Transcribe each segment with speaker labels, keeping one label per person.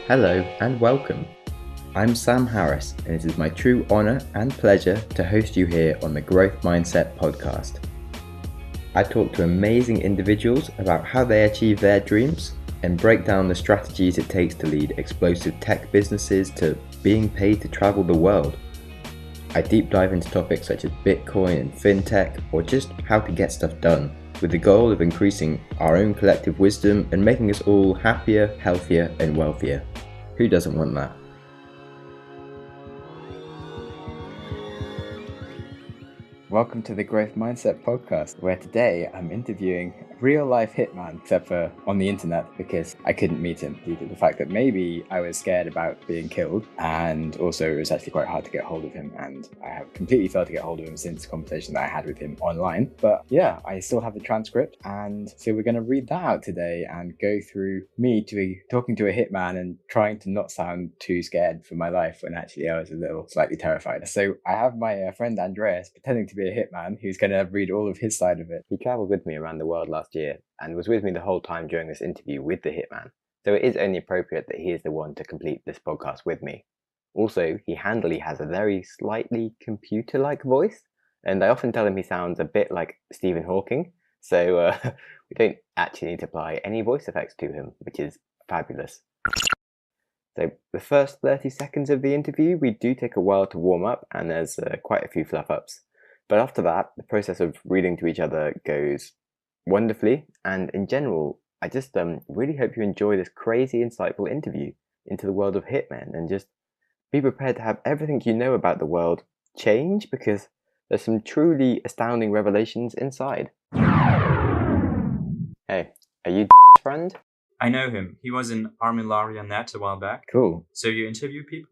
Speaker 1: Hello and welcome. I'm Sam Harris, and it is my true honour and pleasure to host you here on the Growth Mindset podcast. I talk to amazing individuals about how they achieve their dreams and break down the strategies it takes to lead explosive tech businesses to being paid to travel the world. I deep dive into topics such as Bitcoin and fintech, or just how to get stuff done, with the goal of increasing our own collective wisdom and making us all happier, healthier, and wealthier. Who doesn't want that? Welcome to the Growth Mindset podcast, where today I'm interviewing a real-life hitman, except for on the internet, because I couldn't meet him due to the fact that maybe I was scared about being killed, and also it was actually quite hard to get hold of him, and I have completely failed to get hold of him since the conversation that I had with him online. But yeah, I still have the transcript, and so we're going to read that out today and go through me talking to a hitman and trying to not sound too scared for my life when actually I was a little slightly terrified. So I have my friend Andreas pretending to be a hitman who's going to read all of his side of it. He travelled with me around the world last year and was with me the whole time during this interview with the hitman, so it is only appropriate that he is the one to complete this podcast with me. Also, he handily has a very slightly computer-like voice, and I often tell him he sounds a bit like Stephen Hawking, so we don't actually need to apply any voice effects to him, which is fabulous. So the first 30 seconds of the interview, we do take a while to warm up, and there's quite a few fluff-ups. But after that, the process of reading to each other goes wonderfully, and in general, I just really hope you enjoy this crazy, insightful interview into the world of hitmen, and just be prepared to have everything you know about the world change, because there's some truly astounding revelations inside. Hey, are you friend?
Speaker 2: I know him. He was in Armillaria Net a while back.
Speaker 1: Cool.
Speaker 2: So you interview people?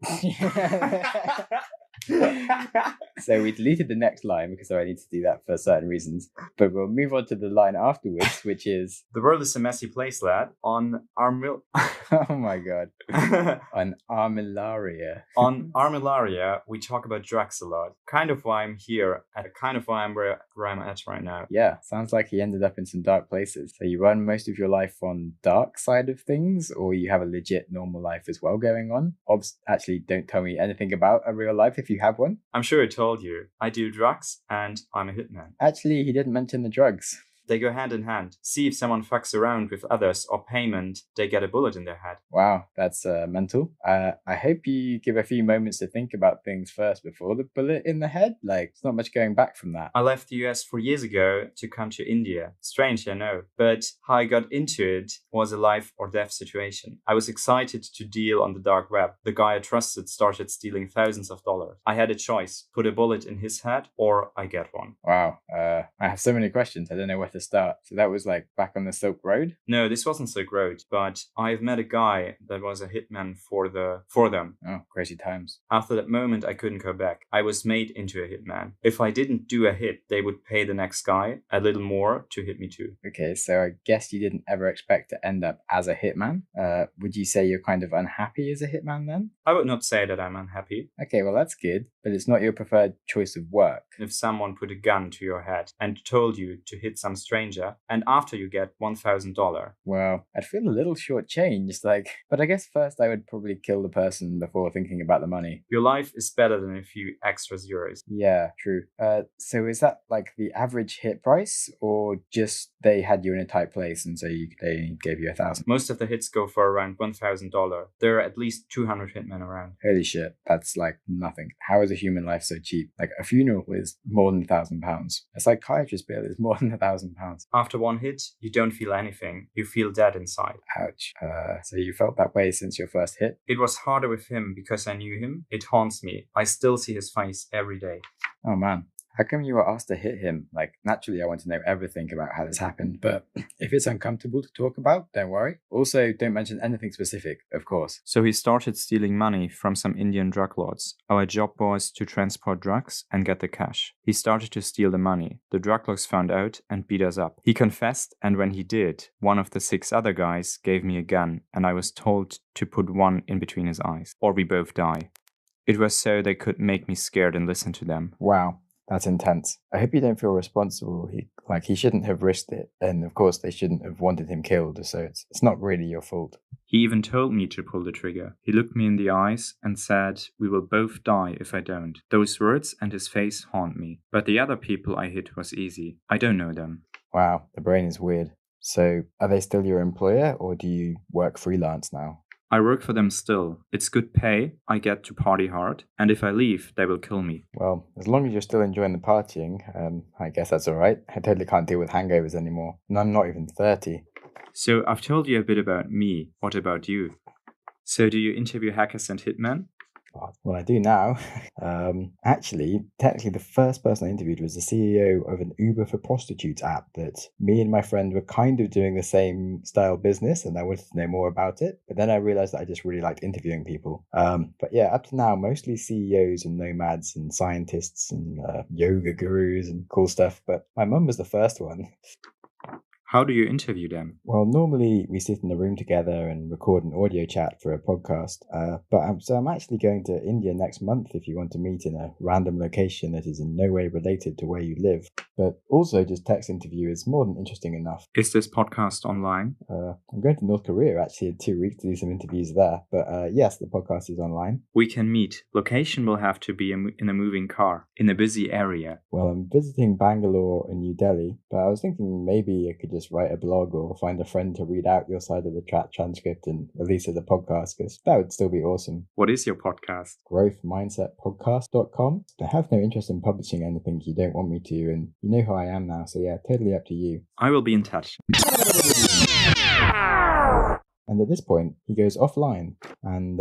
Speaker 1: So we deleted the next line because I need to do that for certain reasons. But we'll move on to the line afterwards, which is...
Speaker 2: The world is a messy place, lad. On
Speaker 1: Oh my god. On Armillaria.
Speaker 2: On Armillaria, we talk about drugs a lot. Kind of why I'm here, and kind of why I'm where I'm at right now.
Speaker 1: Yeah, sounds like he ended up in some dark places. So you run most of your life on dark side of things, or you have a legit normal life as well going on? Actually, don't tell me anything about a real life if you have one.
Speaker 2: I'm sure I told you. I do drugs, and I'm a hitman.
Speaker 1: Actually, he didn't mention the drugs.
Speaker 2: They go hand in hand. See if someone fucks around with others or payment, they get a bullet in their head.
Speaker 1: Wow, that's mental. I hope you give a few moments to think about things first before the bullet in the head. Like, there's not much going back from that.
Speaker 2: I left the US 4 years ago to come to India. Strange, I know. But how I got into it was a life or death situation. I was excited to deal on the dark web. The guy I trusted started stealing thousands of dollars. I had a choice, put a bullet in his head or I get one.
Speaker 1: Wow, I have so many questions. I don't know where to start. So that was like back on the Silk Road?
Speaker 2: No, this wasn't Silk Road, but I've met a guy that was a hitman for them.
Speaker 1: Oh, crazy times.
Speaker 2: After that moment, I couldn't go back. I was made into a hitman. If I didn't do a hit, they would pay the next guy a little more to hit me too.
Speaker 1: Okay, so I guess you didn't ever expect to end up as a hitman. Would you say you're kind of unhappy as a hitman then?
Speaker 2: I would not say that I'm unhappy.
Speaker 1: Okay, well that's good, but it's not your preferred choice of work.
Speaker 2: If someone put a gun to your head and told you to hit some stranger, and after you get $1,000.
Speaker 1: Well, I'd feel a little shortchanged, but I guess first I would probably kill the person before thinking about the money.
Speaker 2: Your life is better than a few extra zeros.
Speaker 1: Yeah, true. So is that like the average hit price, or just they had you in a tight place and so they gave you 1,000?
Speaker 2: Most of the hits go for around $1,000. There are at least 200 hitmen around.
Speaker 1: Holy shit, that's like nothing. How is a human life so cheap? Like a funeral is more than £1,000. A psychiatrist bill is more than £1,000.
Speaker 2: After one hit, you don't feel anything. You feel dead inside.
Speaker 1: Ouch. So you felt that way since your first hit?
Speaker 2: It was harder with him because I knew him. It haunts me. I still see his face every day.
Speaker 1: Oh man. How come you were asked to hit him? Like, naturally, I want to know everything about how this happened, but if it's uncomfortable to talk about, don't worry. Also, don't mention anything specific, of course.
Speaker 2: So he started stealing money from some Indian drug lords. Our job was to transport drugs and get the cash. He started to steal the money. The drug lords found out and beat us up. He confessed, and when he did, one of the 6 other guys gave me a gun, and I was told to put one in between his eyes, or we both die. It was so they could make me scared and listen to them.
Speaker 1: Wow. That's intense. I hope you don't feel responsible. He shouldn't have risked it. And of course, they shouldn't have wanted him killed. So it's not really your fault.
Speaker 2: He even told me to pull the trigger. He looked me in the eyes and said, "We will both die if I don't." Those words and his face haunt me. But the other people I hit was easy. I don't know them.
Speaker 1: Wow, the brain is weird. So, are they still your employer, or do you work freelance now?
Speaker 2: I work for them still. It's good pay, I get to party hard, and if I leave, they will kill me.
Speaker 1: Well, as long as you're still enjoying the partying, I guess that's all right. I totally can't deal with hangovers anymore, and I'm not even 30.
Speaker 2: So I've told you a bit about me. What about you? So do you interview hackers and hitmen?
Speaker 1: Well, I do now. Actually, technically, the first person I interviewed was the CEO of an Uber for Prostitutes app that me and my friend were kind of doing the same style business, and I wanted to know more about it. But then I realized that I just really liked interviewing people. But yeah, up to now, mostly CEOs and nomads and scientists and yoga gurus and cool stuff. But my mum was the first one.
Speaker 2: How do you interview them?
Speaker 1: Well, normally we sit in a room together and record an audio chat for a podcast. So I'm actually going to India next month if you want to meet in a random location that is in no way related to where you live. But also just text interview is more than interesting enough.
Speaker 2: Is this podcast online?
Speaker 1: I'm going to North Korea actually in 2 weeks to do some interviews there. But yes, the podcast is online.
Speaker 2: We can meet. Location will have to be in a moving car, in a busy area.
Speaker 1: Well, I'm visiting Bangalore and New Delhi, but I was thinking maybe I could just write a blog or find a friend to read out your side of the transcript and release as a podcast, because that would still be awesome.
Speaker 2: What is your podcast?
Speaker 1: growthmindsetpodcast.com. I have no interest in publishing anything you don't want me to, and you know who I am now, so yeah, totally up to you.
Speaker 2: I will be in touch.
Speaker 1: And at this point, he goes offline. And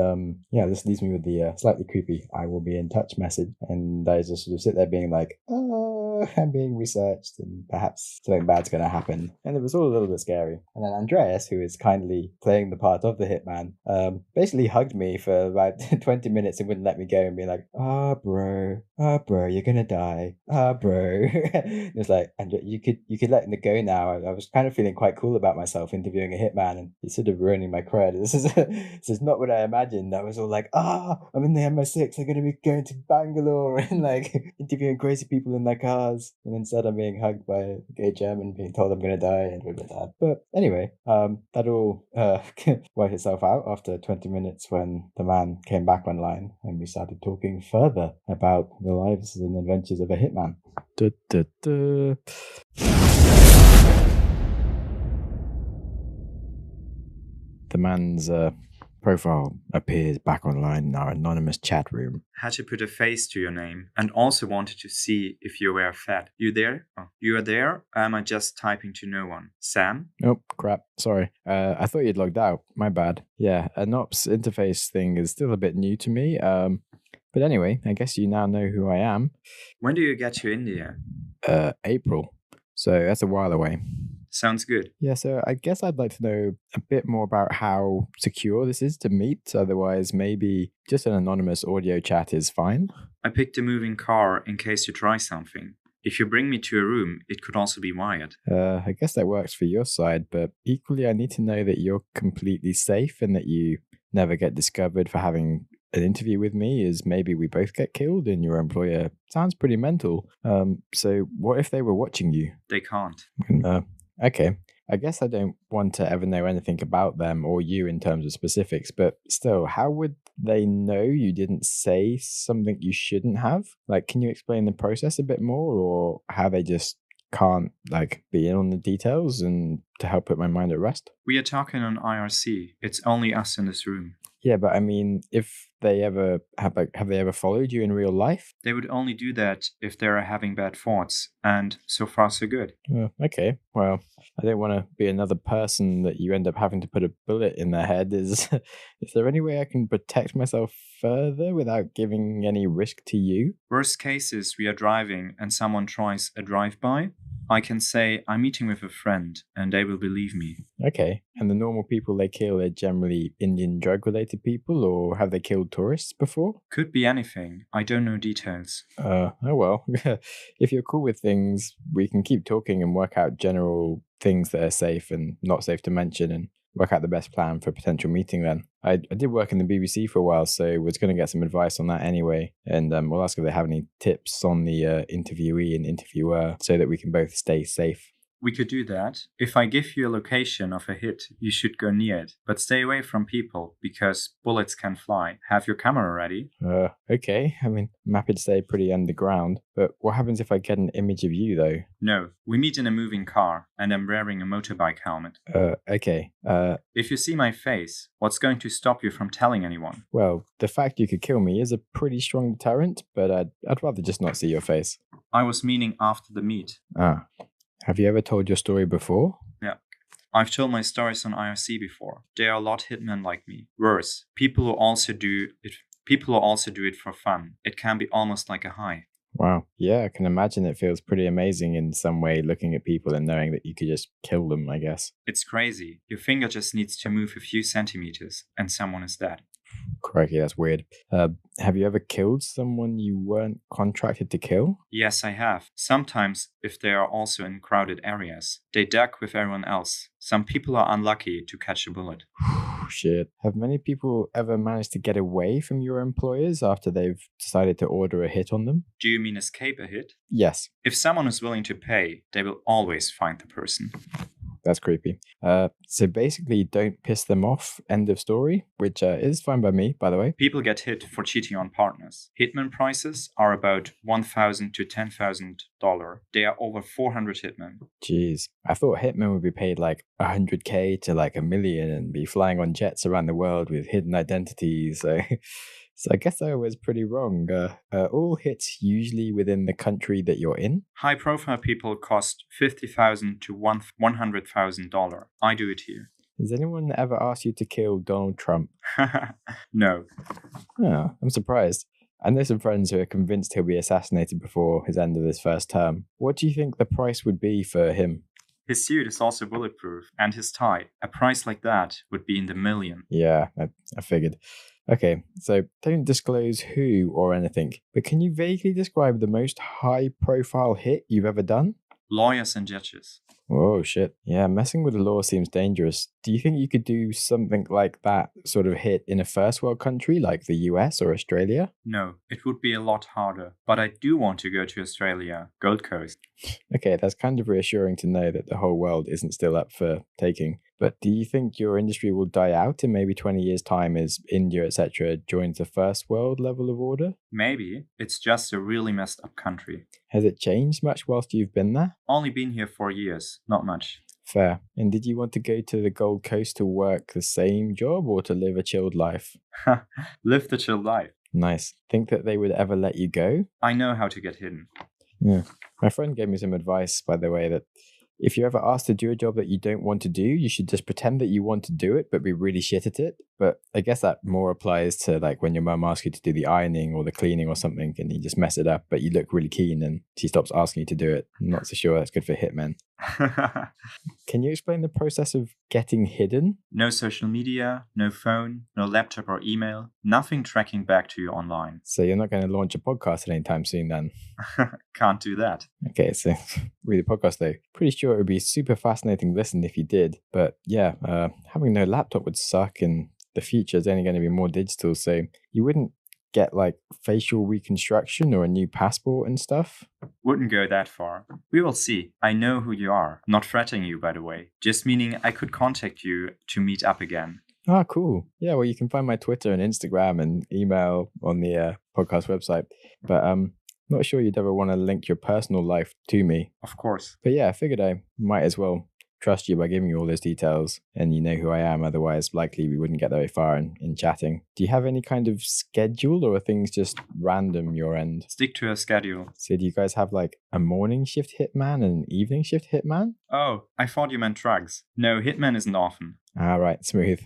Speaker 1: this leaves me with the slightly creepy "I will be in touch" message. And I just sort of sit there being like, I'm being researched and perhaps something bad's going to happen. And it was all a little bit scary. And then Andreas, who is kindly playing the part of the hitman, basically hugged me for about 20 minutes and wouldn't let me go and be like, bro, you're going to die. Bro. It was like, and you could let it go now. I was kind of feeling quite cool about myself interviewing a hitman, and it's sort of ruining my cred. This is not what I imagined. I was all like, I'm in the MI6. I'm going to be going to Bangalore and like interviewing crazy people in their cars. And instead I'm being hugged by a gay German, being told I'm going to die and really bad. But anyway, that all worked itself out after 20 minutes when the man came back online and we started talking further about the lives and adventures of a hitman. The man's profile appears back online in our anonymous chat room.
Speaker 2: Had to put a face to your name and also wanted to see if you were fat. You there? Oh, you are there? Or am I just typing to no one? Sam?
Speaker 1: Nope, crap. Sorry. I thought you'd logged out. My bad. Yeah, a NOPS interface thing is still a bit new to me. But anyway, I guess you now know who I am.
Speaker 2: When do you get to India?
Speaker 1: April. So that's a while away.
Speaker 2: Sounds good.
Speaker 1: Yeah, so I guess I'd like to know a bit more about how secure this is to meet. Otherwise, maybe just an anonymous audio chat is fine.
Speaker 2: I picked a moving car in case you try something. If you bring me to a room, it could also be wired.
Speaker 1: I guess that works for your side, but equally I need to know that you're completely safe and that you never get discovered for having an interview with me, as maybe we both get killed and your employer sounds pretty mental. So what if they were watching you?
Speaker 2: They can't.
Speaker 1: Okay. I guess I don't want to ever know anything about them or you in terms of specifics, but still, how would they know you didn't say something you shouldn't have? Like, can you explain the process a bit more, or how they just can't be in on the details and to help put my mind at rest?
Speaker 2: We are talking on IRC. It's only us in this room.
Speaker 1: Yeah, but I mean, if they ever have they ever followed you in real life?
Speaker 2: They would only do that if they're having bad thoughts, and so far so good.
Speaker 1: Okay, well, I don't want to be another person that you end up having to put a bullet in their head. Is there any way I can protect myself further without giving any risk to you?
Speaker 2: Worst case is we are driving and someone tries a drive-by. I can say I'm meeting with a friend and they will believe me.
Speaker 1: Okay, and the normal people they kill are generally Indian drug-related people, or have they killed tourists before?
Speaker 2: Could be anything. I don't know details.
Speaker 1: Oh well. If you're cool with things, we can keep talking and work out general things that are safe and not safe to mention and work out the best plan for a potential meeting then. I did work in the BBC for a while, so was going to get some advice on that anyway. And we'll ask if they have any tips on the interviewee and interviewer so that we can both stay safe.
Speaker 2: We could do that. If I give you a location of a hit, you should go near it. But stay away from people, because bullets can fly. Have your camera ready?
Speaker 1: Okay. I mean, I'm happy to stay pretty underground, but what happens if I get an image of you, though?
Speaker 2: No, we meet in a moving car, and I'm wearing a motorbike helmet.
Speaker 1: Okay.
Speaker 2: If you see my face, what's going to stop you from telling anyone?
Speaker 1: Well, the fact you could kill me is a pretty strong deterrent, but I'd rather just not see your face.
Speaker 2: I was meaning after the meet.
Speaker 1: Ah. Have you ever told your story before?
Speaker 2: Yeah. I've told my stories on IRC before. There are a lot of hitmen like me. Worse, people who also do it for fun. It can be almost like a high.
Speaker 1: Wow. Yeah, I can imagine it feels pretty amazing in some way looking at people and knowing that you could just kill them, I guess.
Speaker 2: It's crazy. Your finger just needs to move a few centimeters and someone is dead.
Speaker 1: Crikey, that's weird. Have you ever killed someone you weren't contracted to kill?
Speaker 2: Yes, I have. Sometimes, if they are also in crowded areas, they duck with everyone else. Some people are unlucky to catch a bullet.
Speaker 1: Shit. Have many people ever managed to get away from your employers after they've decided to order a hit on them?
Speaker 2: Do you mean escape a hit?
Speaker 1: Yes.
Speaker 2: If someone is willing to pay, they will always find the person.
Speaker 1: That's creepy. So basically, don't piss them off. End of story, which is fine by me, by the way.
Speaker 2: People get hit for cheating on partners. Hitman prices are about $1,000 to $10,000. There are over 400 hitmen.
Speaker 1: Jeez, I thought hitmen would be paid like 100K to like $1 million and be flying on jets around the world with hidden identities. So I guess I was pretty wrong. All hits usually within the country that you're in?
Speaker 2: High-profile people cost $50,000 to $100,000. I do it here.
Speaker 1: Has anyone ever asked you to kill Donald Trump?
Speaker 2: No.
Speaker 1: Oh, I'm surprised. I know some friends who are convinced he'll be assassinated before his end of his first term. What do you think the price would be for him?
Speaker 2: His suit is also bulletproof, and his tie. A price like that would be in the million.
Speaker 1: Yeah, I figured. Okay, so don't disclose who or anything, but can you vaguely describe the most high-profile hit you've ever done?
Speaker 2: Lawyers and judges.
Speaker 1: Oh, shit. Yeah, messing with the law seems dangerous. Do you think you could do something like that sort of hit in a first world country like the US or Australia?
Speaker 2: No, it would be a lot harder. But I do want to go to Australia, Gold Coast.
Speaker 1: Okay, that's kind of reassuring to know that the whole world isn't still up for taking. But do you think your industry will die out in maybe 20 years' time as India, etc., joins the first world level of order?
Speaker 2: Maybe. It's just a really messed up country.
Speaker 1: Has it changed much whilst you've been there?
Speaker 2: Only been here 4 years, not much.
Speaker 1: Fair. And did you want to go to the Gold Coast to work the same job or to live a chilled life?
Speaker 2: Live the chill life.
Speaker 1: Nice. Think that they would ever let you go?
Speaker 2: I know how to get hidden.
Speaker 1: Yeah. My friend gave me some advice, by the way, that if you're ever asked to do a job that you don't want to do, you should just pretend that you want to do it, but be really shit at it. But I guess that more applies to like when your mum asks you to do the ironing or the cleaning or something and you just mess it up, but you look really keen and she stops asking you to do it. I'm not so sure that's good for hitmen. Can you explain the process of getting hidden?
Speaker 2: No social media, no phone, no laptop or email, nothing tracking back to you online.
Speaker 1: So you're not going to launch a podcast anytime soon then?
Speaker 2: Can't do that.
Speaker 1: Okay, so read the podcast though. Pretty sure it would be super fascinating to listen if you did. But yeah, having no laptop would suck and the future is only going to be more digital. So you wouldn't get like facial reconstruction or a new passport and stuff?
Speaker 2: Wouldn't go that far. We will see. I know who you are. Not threatening you, by the way. Just meaning I could contact you to meet up again.
Speaker 1: Ah, cool. Yeah, well, you can find my Twitter and Instagram and email on the podcast website. But not sure you'd ever want to link your personal life to me.
Speaker 2: Of course.
Speaker 1: But yeah, I figured I might as well trust you by giving you all those details and you know who I am. Otherwise, likely we wouldn't get very far in chatting. Do you have any kind of schedule or are things just random your end?
Speaker 2: Stick to a schedule.
Speaker 1: So do you guys have like a morning shift hitman and an evening shift hitman?
Speaker 2: Oh, I thought you meant drugs. No, hitman isn't often.
Speaker 1: All right, smooth.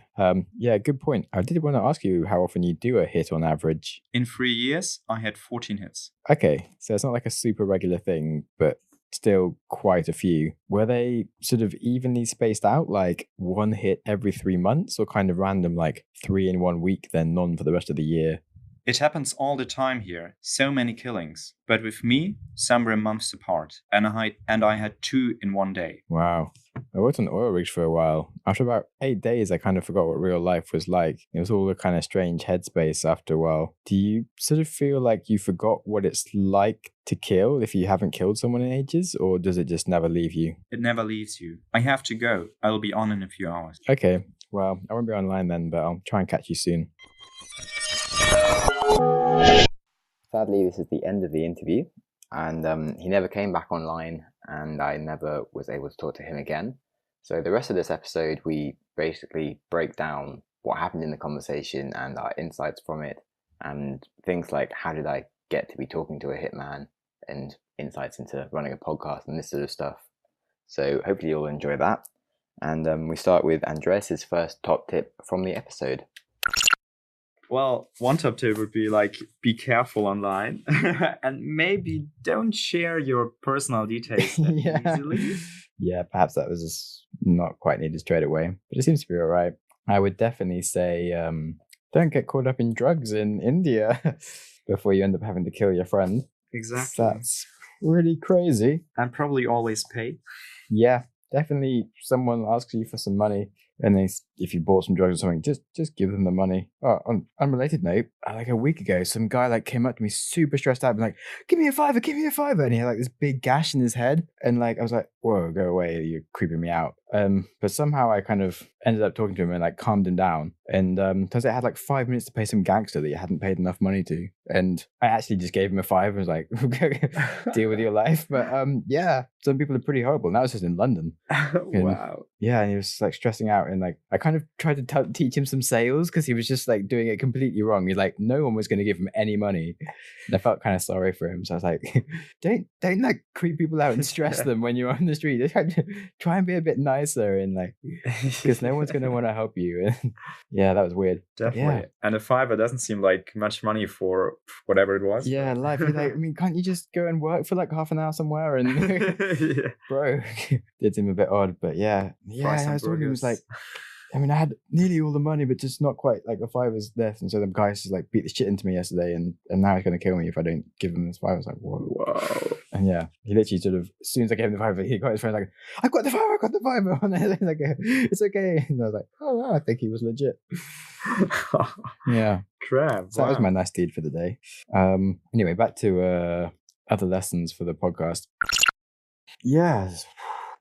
Speaker 1: Yeah, good point. I did want to ask you how often you do a hit on average.
Speaker 2: In 3 years, I had 14 hits.
Speaker 1: Okay, so it's not like a super regular thing, but still quite a few. Were they sort of evenly spaced out, like one hit every 3 months, or kind of random, like 3 in 1 week, then none for the rest of the year?
Speaker 2: It happens all the time here. So many killings. But with me, some were months apart. And I had 2 in 1 day.
Speaker 1: Wow. I worked on oil rigs for a while. After about 8 days, I kind of forgot what real life was like. It was all a kind of strange headspace after a while. Do you sort of feel like you forgot what it's like to kill if you haven't killed someone in ages, or does it just never leave you?
Speaker 2: It never leaves you. I have to go. I'll be on in a few hours.
Speaker 1: Okay, well, I won't be online then, but I'll try and catch you soon. Sadly, this is the end of the interview, and he never came back online, and I never was able to talk to him again. So the rest of this episode, we basically break down what happened in the conversation and our insights from it, and things like how did I get to be talking to a hitman, and insights into running a podcast and this sort of stuff. So hopefully you'll enjoy that. And we start with Andreas's first top tip from the episode.
Speaker 2: Well, one top tip would be like, be careful online and maybe don't share your personal details that easily.
Speaker 1: Yeah, perhaps that was just not quite needed straight away, but it seems to be all right. I would definitely say don't get caught up in drugs in India before you end up having to kill your friend.
Speaker 2: Exactly.
Speaker 1: That's really crazy.
Speaker 2: And probably always pay.
Speaker 1: Yeah, definitely someone asks you for some money and if you bought some drugs or something, just give them the money. Oh, on unrelated note, like a week ago, some guy came up to me super stressed out and like, give me a fiver, and he had like this big gash in his head, and I was like, whoa, go away, you're creeping me out. But somehow I kind of ended up talking to him and calmed him down, and turns out I had 5 minutes to pay some gangster that he hadn't paid enough money to, and I actually just gave him a fiver. I was like, deal with your life. But yeah, some people are pretty horrible. And that was just in London.
Speaker 2: Wow.
Speaker 1: Yeah, and he was stressing out, and I kind of tried to teach him some sales because he was just doing it completely wrong. He's no one was going to give him any money, and I felt kind of sorry for him. So I was like, don't creep people out and stress them when you're on the street. Just try and be a bit nicer, and because no one's going to want to help you. Yeah, that was weird.
Speaker 2: Definitely.
Speaker 1: Yeah.
Speaker 2: And a fiver doesn't seem like much money for whatever it was.
Speaker 1: Yeah, life. I mean, can't you just go and work for half an hour somewhere? And
Speaker 2: yeah.
Speaker 1: Bro, did seem a bit odd, but yeah. I was talking. It was I mean, I had nearly all the money, but just not quite a fiver's left. And so the guy just beat the shit into me yesterday, and now he's going to kill me if I don't give him this fiver. I was like, whoa.
Speaker 2: Whoa.
Speaker 1: And yeah, he literally as soon as I gave him the fiver, he got his friend I've got the fiver. And it's okay. And I was like, oh, wow, I think he was legit. Yeah.
Speaker 2: Crap.
Speaker 1: So that was my nice deed for the day. Anyway, back to other lessons for the podcast. Yeah,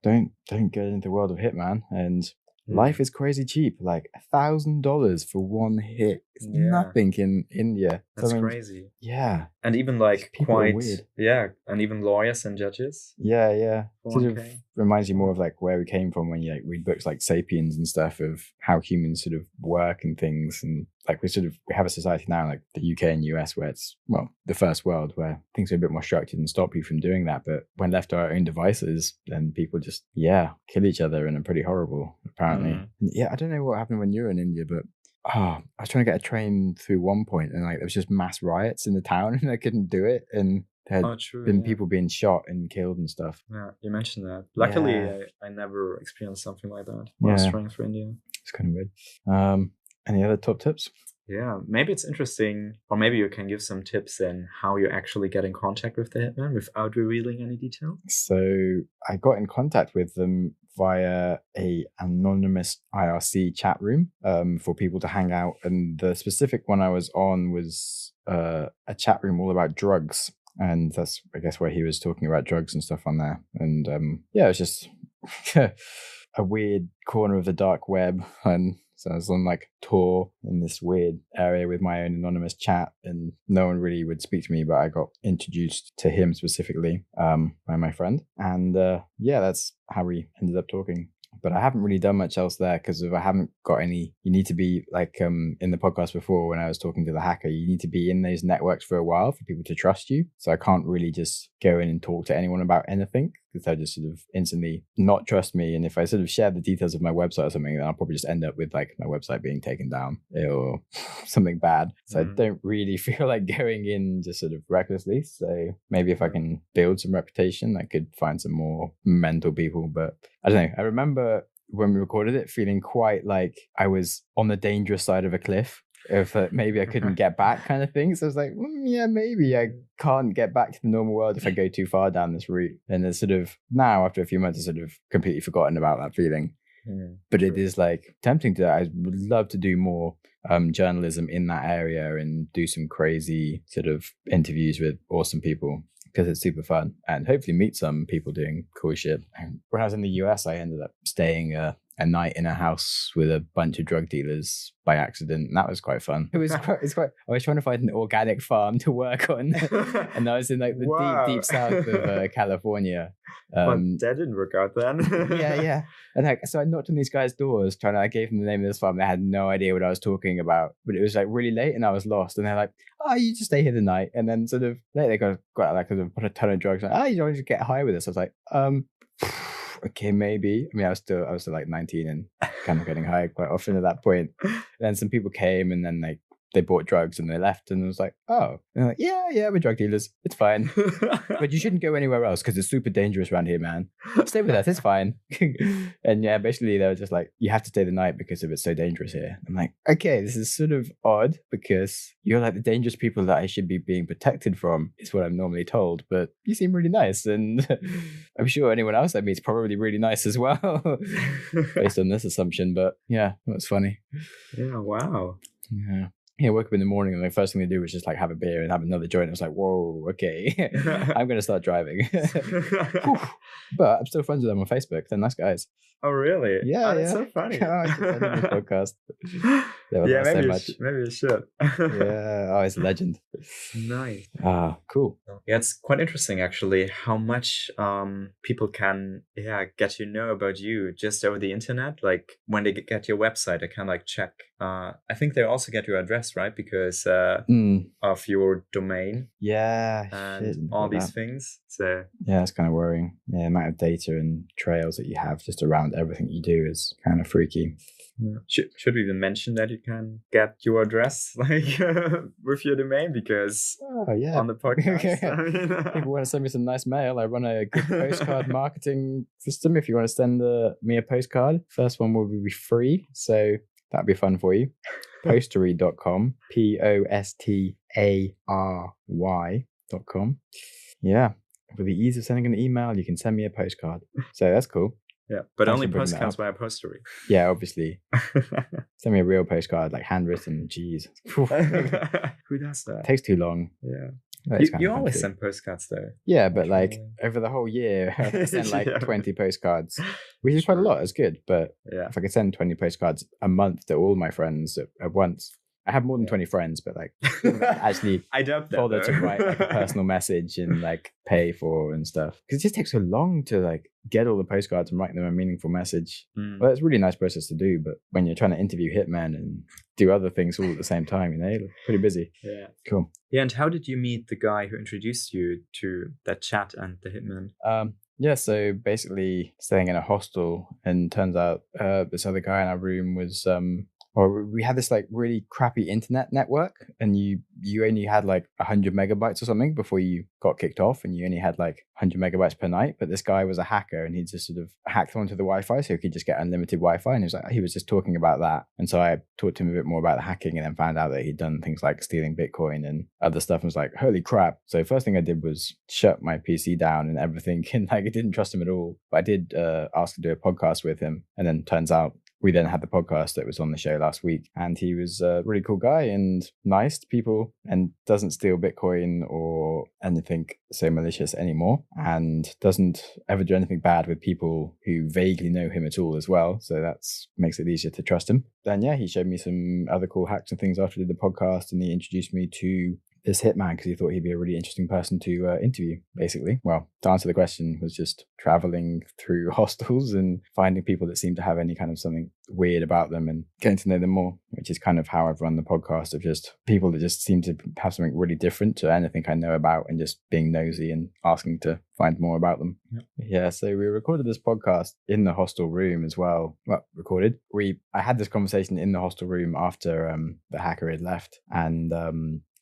Speaker 1: don't get into the world of Hitman, and life is crazy cheap. $1,000 for one hit. It's nothing in India.
Speaker 2: That's crazy.
Speaker 1: Yeah.
Speaker 2: And even
Speaker 1: people are weird.
Speaker 2: Yeah. And even lawyers and judges.
Speaker 1: Yeah. Sort of reminds you more of where we came from when you read books like Sapiens and stuff, of how humans sort of work and things. And we have a society now the UK and US where it's, well, the first world where things are a bit more structured and stop you from doing that. But when left to our own devices, then people just, kill each other and are pretty horrible, apparently. Yeah, I don't know what happened when you were in India, but I was trying to get a train through one point, and there was just mass riots in the town and I couldn't do it. And there had been people being shot and killed and stuff.
Speaker 2: Yeah, you mentioned that. Luckily, I never experienced something like that when I was trying for India.
Speaker 1: It's kind of weird. Any other top tips?
Speaker 2: Yeah, maybe it's interesting, or maybe you can give some tips in how you actually get in contact with the hitman without revealing any detail.
Speaker 1: So I got in contact with them via a anonymous IRC chat room for people to hang out, and the specific one I was on was a chat room all about drugs, and that's I guess where he was talking about drugs and stuff on there. And it was just a weird corner of the dark web, and so I was on tour in this weird area with my own anonymous chat, and no one really would speak to me, but I got introduced to him specifically by my friend. And that's how we ended up talking. But I haven't really done much else there because I haven't got any. You need to be in the podcast before when I was talking to the hacker, you need to be in those networks for a while for people to trust you. So I can't really just go in and talk to anyone about anything because they'll just sort of instantly not trust me. And if I sort of share the details of my website or something, then I'll probably just end up with my website being taken down or something bad. So I don't really feel like going in just sort of recklessly. So maybe if I can build some reputation, I could find some more mental people. But I don't know. I remember when we recorded it feeling quite like I was on the dangerous side of a cliff. if maybe I couldn't get back kind of thing. So I was like, yeah, maybe I can't get back to the normal world if I go too far down this route. And it's sort of now, after a few months, I've sort of completely forgotten about that feeling. But it is like tempting to. I would love to do more journalism in that area and do some crazy sort of interviews with awesome people, because it's super fun, and hopefully meet some people doing cool shit. When I was in the US, I ended up staying a night in a house with a bunch of drug dealers by accident, and that was quite fun. It was quite. I was trying to find an organic farm to work on, and I was in like the deep south of California.
Speaker 2: But that didn't work out then.
Speaker 1: yeah. And like, so I knocked on these guys' doors, I gave them the name of this farm. They had no idea what I was talking about, but it was like really late, and I was lost. And they're like, "Oh, you just stay here the night." And then sort of later they got like put a ton of drugs. Like, "Oh, you don't just get high with us." I was like, okay, maybe. I mean, I was still like 19 and kind of getting high quite often at that point. And then some people came, and then like they bought drugs and they left, and I was like, oh, and they're like, yeah, we're drug dealers. It's fine, but you shouldn't go anywhere else because it's super dangerous around here, man. Stay with us, it's fine. And yeah, basically they were just like, you have to stay the night because of it's so dangerous here. I'm like, okay, this is sort of odd because you're like the dangerous people that I should be being protected from, is what I'm normally told, but you seem really nice, and I'm sure anyone else I meet is probably really nice as well, based on this assumption. But yeah, that's funny.
Speaker 2: Yeah, wow.
Speaker 1: Yeah, wake up in the morning and the first thing they do was just like have a beer and have another joint. I was like, whoa, okay, I'm going to start driving. But I'm still friends with them on Facebook. They're nice guys.
Speaker 2: Oh, really?
Speaker 1: Yeah,
Speaker 2: that's so funny.
Speaker 1: Podcast.
Speaker 2: Yeah, maybe you should.
Speaker 1: Yeah, it's a legend.
Speaker 2: Nice.
Speaker 1: Cool.
Speaker 2: Yeah, it's quite interesting actually how much people can get to know about you just over the internet. Like when they get your website, they can like check. I think they also get your address, right? Because of your domain.
Speaker 1: Yeah.
Speaker 2: And all these things. So
Speaker 1: yeah, it's kind of worrying. Yeah, the amount of data and trails that you have just around everything you do is kind of freaky.
Speaker 2: Yeah. Should we even mention that you can get your address like with your domain? Because on the podcast,
Speaker 1: people want to send me some nice mail. I run a good postcard marketing system. If you want to send me a postcard, first one will be free, so that'd be fun for you. Postery.com, POSTARY.com. Yeah, with the ease of sending an email, you can send me a postcard. So that's cool.
Speaker 2: Yeah, but only postcards via Postery.
Speaker 1: Yeah, obviously. Send me a real postcard, like handwritten. Jeez.
Speaker 2: Who does that?
Speaker 1: Takes too long.
Speaker 2: Yeah. You always send postcards though.
Speaker 1: Yeah, but like over the whole year, I send like 20 postcards, which is quite a lot. It's good. But if I could send 20 postcards a month to all my friends at once, I have more than 20 friends, but like actually
Speaker 2: I doubt that,
Speaker 1: bother to write like a personal message and like pay for and stuff, because it just takes so long to like get all the postcards and write them a meaningful message. Well, it's a really nice process to do, but when you're trying to interview hitmen and do other things all at the same time, you know, you're pretty busy.
Speaker 2: Yeah.
Speaker 1: Cool.
Speaker 2: Yeah, and how did you meet the guy who introduced you to that chat and the hitman?
Speaker 1: Yeah, so basically staying in a hostel, and turns out this other guy in our room was we had this like really crappy internet network, and you only had like 100 megabytes or something before you got kicked off, and you only had like 100 megabytes per night. But this guy was a hacker, and he just sort of hacked onto the Wi-Fi so he could just get unlimited Wi-Fi, and he was just talking about that. And so I talked to him a bit more about the hacking, and then found out that he'd done things like stealing Bitcoin and other stuff, and was like, holy crap. So first thing I did was shut my PC down and everything, and like I didn't trust him at all. But I did ask to do a podcast with him, and then turns out we then had the podcast that was on the show last week, and he was a really cool guy and nice to people and doesn't steal Bitcoin or anything so malicious anymore, and doesn't ever do anything bad with people who vaguely know him at all as well. So that's makes it easier to trust him. Then yeah, he showed me some other cool hacks and things after we did the podcast, and he introduced me to this hitman because he thought he'd be a really interesting person to interview, basically. Well, to answer the question was just traveling through hostels and finding people that seem to have any kind of something weird about them and getting to know them more, which is kind of how I've run the podcast, of just people that just seem to have something really different to anything I know about, and just being nosy and asking to find more about them. Yeah, so we recorded this podcast in the hostel room as well. Well, I had this conversation in the hostel room after the hacker had left, and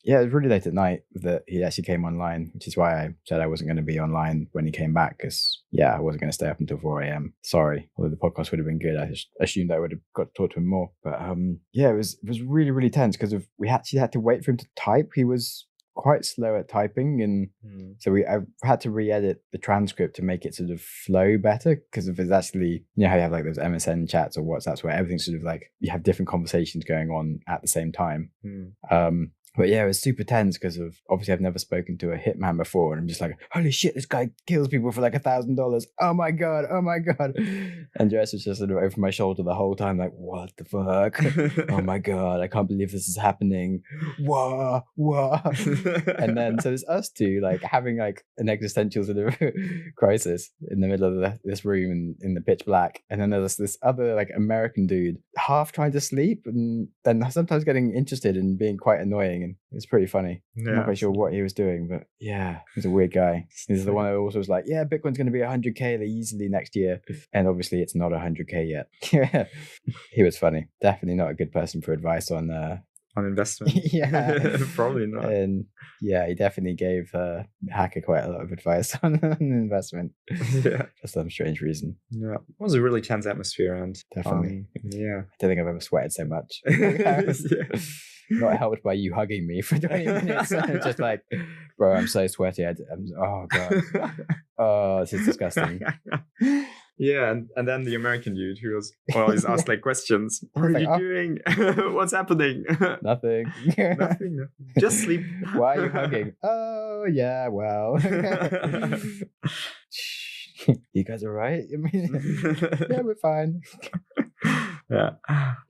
Speaker 1: Yeah, it was really late at night that he actually came online, which is why I said I wasn't going to be online when he came back, because, yeah, I wasn't going to stay up until 4 a.m. Sorry. Although the podcast would have been good, I just assumed I would have got to talk to him more. But yeah, it was really, really tense because we actually had to wait for him to type. He was quite slow at typing, and so I had to re-edit the transcript to make it sort of flow better, because if it's actually, you know how you have like those MSN chats or WhatsApps where everything's sort of like you have different conversations going on at the same time. But yeah, it was super tense because of obviously I've never spoken to a hitman before, and I'm just like, holy shit, this guy kills people for like $1,000. Oh my god, oh my god. And Jess was just sort of over my shoulder the whole time, like, what the fuck? Oh my god, I can't believe this is happening. Whoa. And then so there's us two like having like an existential sort of crisis in the middle of this room in the pitch black. And then there's this other like American dude half trying to sleep and then sometimes getting interested and being quite annoying. And it's pretty funny. Yeah, I'm not quite sure what he was doing, but yeah, he's a weird guy. He's the one that also was like, yeah, Bitcoin's going to be 100K easily next year. And obviously it's not 100K yet. He was funny. Definitely not a good person for advice on
Speaker 2: investment.
Speaker 1: Yeah.
Speaker 2: Probably not.
Speaker 1: And yeah, he definitely gave Hacker quite a lot of advice on investment.
Speaker 2: Yeah.
Speaker 1: For some strange reason.
Speaker 2: Yeah. It was a really tense atmosphere, and
Speaker 1: definitely.
Speaker 2: Yeah.
Speaker 1: I don't think I've ever sweated so much.
Speaker 2: Yeah.
Speaker 1: Not helped by you hugging me for 20 minutes. Just like, bro, I'm so sweaty. Oh god. Oh, this is disgusting.
Speaker 2: Yeah, and then the American dude who was always asked like questions. What are you doing? What's happening?
Speaker 1: Nothing.
Speaker 2: Nothing. Just sleep.
Speaker 1: Why are you hugging? Oh yeah, well. You guys all right? I mean, yeah, we're fine.
Speaker 2: Yeah.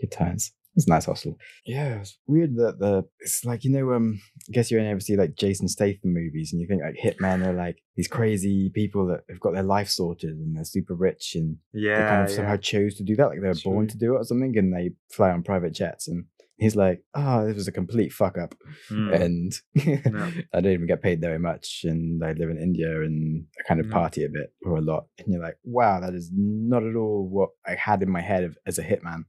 Speaker 1: Good times. It's a nice hostel. Yeah, it's weird that it's like, I guess you only ever see like Jason Statham movies and you think like hitmen are like these crazy people that have got their life sorted and they're super rich and they kind of somehow chose to do that, like they were born to do it or something, and they fly on private jets. And he's like, oh, this was a complete fuck up. And I don't even get paid very much. And I live in India and I kind of party a bit or a lot. And you're like, wow, that is not at all what I had in my head as a hitman.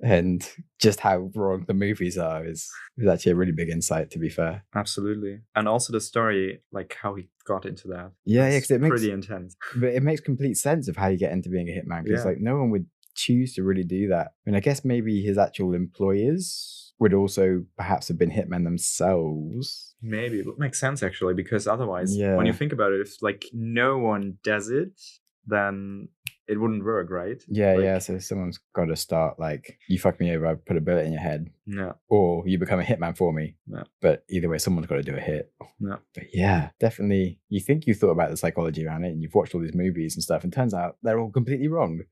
Speaker 1: And just how wrong the movies are is actually a really big insight, to be fair.
Speaker 2: Absolutely. And also the story, like how he got into that.
Speaker 1: Yeah, because it makes
Speaker 2: pretty intense.
Speaker 1: But it makes complete sense of how you get into being a hitman, because like no one would choose to really do that. I mean, I guess maybe his actual employers would also perhaps have been hitmen themselves.
Speaker 2: Maybe. It makes sense actually, because otherwise, when you think about it, if like no one does it, then it wouldn't work, right?
Speaker 1: Yeah, so someone's got to start like, you fuck me over, I put a bullet in your head. Or you become a hitman for me. But either way, someone's got to do a hit. But yeah, definitely, you think you thought about the psychology around it and you've watched all these movies and stuff, and turns out they're all completely wrong.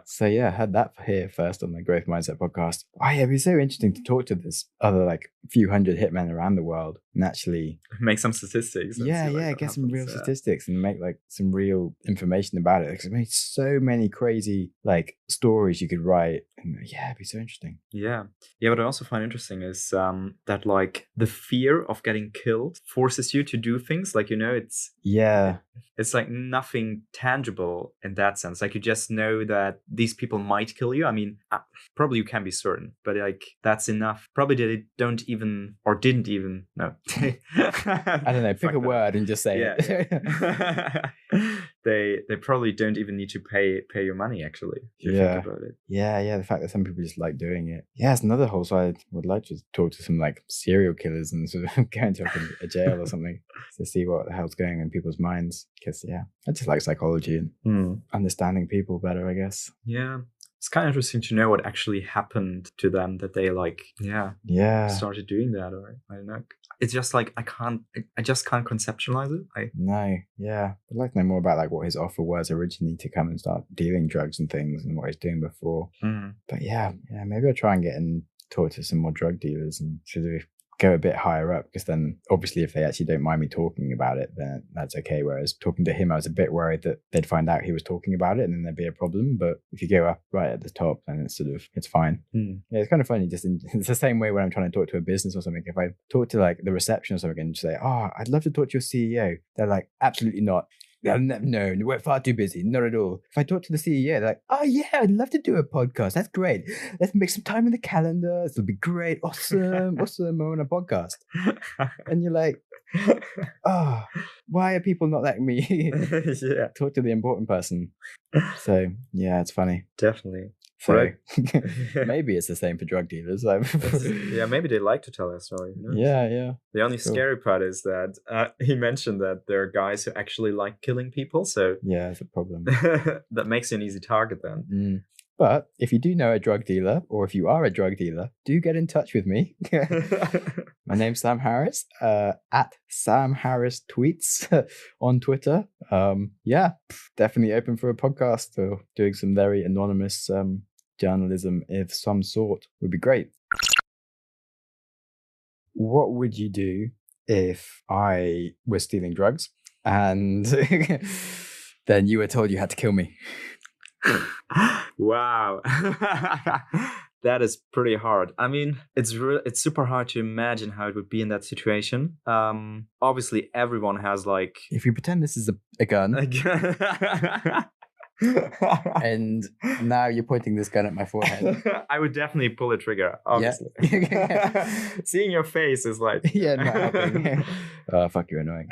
Speaker 1: So yeah, I had that here first on the Growth Mindset podcast. Oh yeah, it'd be so interesting to talk to this other like few hundred hitmen around the world and actually
Speaker 2: make some statistics.
Speaker 1: Get some real statistics and make like some real information about it, because it makes so many crazy like stories you could write. And yeah, it'd be so interesting.
Speaker 2: Yeah, what I also find interesting is that like the fear of getting killed forces you to do things like, it's like nothing tangible in that sense. Like you just know that these people might kill you. I mean, probably you can be certain, but like that's enough. Probably they don't even or didn't even know.
Speaker 1: I don't know. Pick a word and just say
Speaker 2: it. They probably don't even need to pay your money actually. If you think about it.
Speaker 1: Yeah. The fact that some people just like doing it. Yeah, it's another whole side. I would like to talk to some like serial killers and sort of go into a jail or something to see what the hell's going on in people's minds. Because I just like psychology and understanding people better, I guess.
Speaker 2: Yeah. It's kind of interesting to know what actually happened to them that they started doing that, or I don't know. It's just like I just can't conceptualize it.
Speaker 1: I'd like to know more about like what his offer was originally to come and start dealing drugs and things and what he's doing before. But maybe I'll try and get and talk to some more drug dealers and sort of go a bit higher up, because then obviously if they actually don't mind me talking about it, then that's okay. Whereas talking to him, I was a bit worried that they'd find out he was talking about it and then there'd be a problem. But if you go up right at the top, then it's fine. Yeah, it's kind of funny. It's the same way when I'm trying to talk to a business or something. If I talk to like the reception or something and say, "Oh, I'd love to talk to your CEO," they're like, "Absolutely not. No, we're far too busy. Not at all. If I talk to the CEO, they're like, oh yeah, I'd love to do a podcast. That's great. Let's make some time in the calendar. It'll be great. Awesome. Awesome. I'm on a podcast. And you're like, oh, why are people not letting me talk to the important person? So yeah, it's funny.
Speaker 2: Definitely.
Speaker 1: So
Speaker 2: Right.
Speaker 1: maybe it's the same for drug dealers.
Speaker 2: Yeah, maybe they like to tell their story. You know?
Speaker 1: Yeah.
Speaker 2: The only
Speaker 1: Cool.
Speaker 2: scary part is that he mentioned that there are guys who actually like killing people. So
Speaker 1: Yeah, it's a problem.
Speaker 2: that makes you an easy target then.
Speaker 1: But if you do know a drug dealer, or if you are a drug dealer, do get in touch with me. My name's Sam Harris, at Sam Harris Tweets on Twitter. Yeah, definitely open for a podcast or doing some very anonymous journalism of some sort would be great. What would you do if I was stealing drugs and then you were told you had to kill me?
Speaker 2: Wow. That is pretty hard. I mean, it's super hard to imagine how it would be in that situation. Obviously, everyone has like...
Speaker 1: If you pretend this is a gun, and now you're pointing this gun at my forehead.
Speaker 2: I would definitely pull the trigger, obviously.
Speaker 1: Yeah.
Speaker 2: Seeing your face is like...
Speaker 1: Yeah, not helping. Oh, fuck, you're annoying.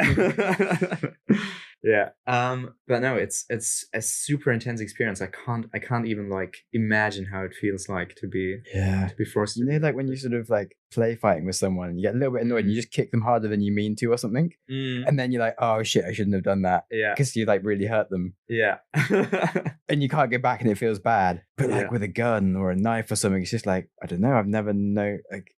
Speaker 2: Yeah. But no, it's a super intense experience. I can't even like imagine how it feels like to be forced to.
Speaker 1: You know, like when you sort of like play fighting with someone, you get a little bit annoyed and you just kick them harder than you mean to or something. And then you're like, oh shit, I shouldn't have done that.
Speaker 2: Yeah.
Speaker 1: Because you like really hurt them.
Speaker 2: Yeah.
Speaker 1: And you can't get back and it feels bad. But like with a gun or a knife or something, it's just like, I don't know, I've never known like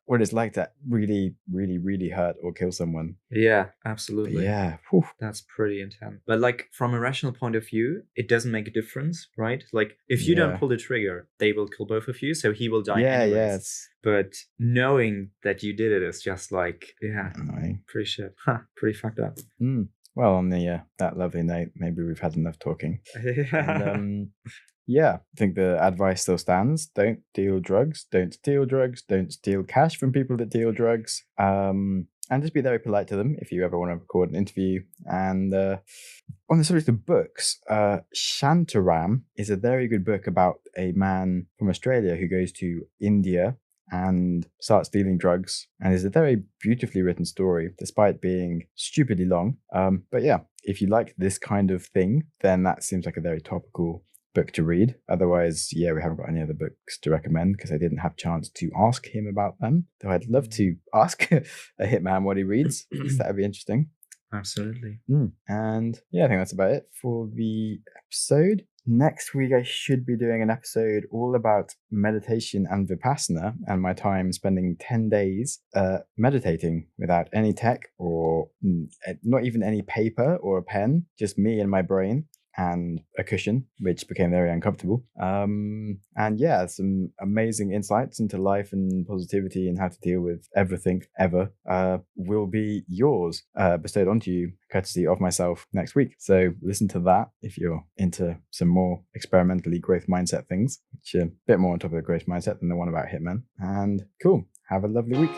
Speaker 1: what it's like to really, really, really hurt or kill someone.
Speaker 2: Yeah, absolutely.
Speaker 1: But yeah. Whew.
Speaker 2: That's pretty intense. But like from a rational point of view, it doesn't make a difference, right? Like if you don't pull the trigger, they will kill both of you, so he will die anyways.
Speaker 1: Yeah.
Speaker 2: But knowing that you did it is just like,
Speaker 1: annoying.
Speaker 2: Pretty shit. Pretty fucked up.
Speaker 1: Well, on the that lovely note, maybe we've had enough talking. And, yeah, I think the advice still stands. Don't deal drugs. Don't steal drugs. Don't steal cash from people that deal drugs. And just be very polite to them if you ever want to record an interview. And on the subject of books, Shantaram is a very good book about a man from Australia who goes to India and starts dealing drugs, and is a very beautifully written story despite being stupidly long. But yeah, if you like this kind of thing, then that seems like a very topical book to read. Otherwise, we haven't got any other books to recommend because I didn't have a chance to ask him about them, though I'd love to ask a hitman what he reads because that would be interesting.
Speaker 2: Absolutely.
Speaker 1: And yeah, I think that's about it for the episode. Next week, I should be doing an episode all about meditation and Vipassana and my time spending 10 days meditating without any tech or not even any paper or a pen, just me and my brain and a cushion, which became very uncomfortable. And yeah, some amazing insights into life and positivity and how to deal with everything ever will be yours, bestowed onto you, courtesy of myself next week. So listen to that if you're into some more experimentally growth mindset things, which are a bit more on top of the growth mindset than the one about Hitman. And cool, have a lovely week.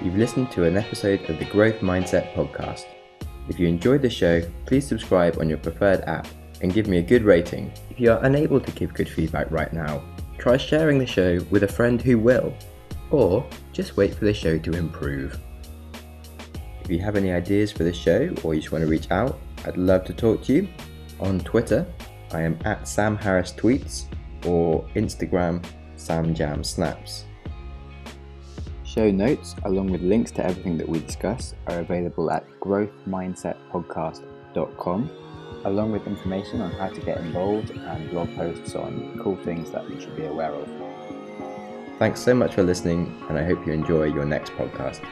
Speaker 3: You've listened to an episode of the Growth Mindset podcast. If you enjoyed the show, please subscribe on your preferred app and give me a good rating. If you are unable to give good feedback right now, try sharing the show with a friend who will, or just wait for the show to improve. If you have any ideas for the show or you just want to reach out, I'd love to talk to you. On Twitter, I am at Sam Harris Tweets, or Instagram, SamJamSnaps.
Speaker 1: Show notes, along with links to everything that we discuss, are available at growthmindsetpodcast.com, along with information on how to get involved and blog posts on cool things that you should be aware of.
Speaker 3: Thanks so much for listening, and I hope you enjoy your next podcast.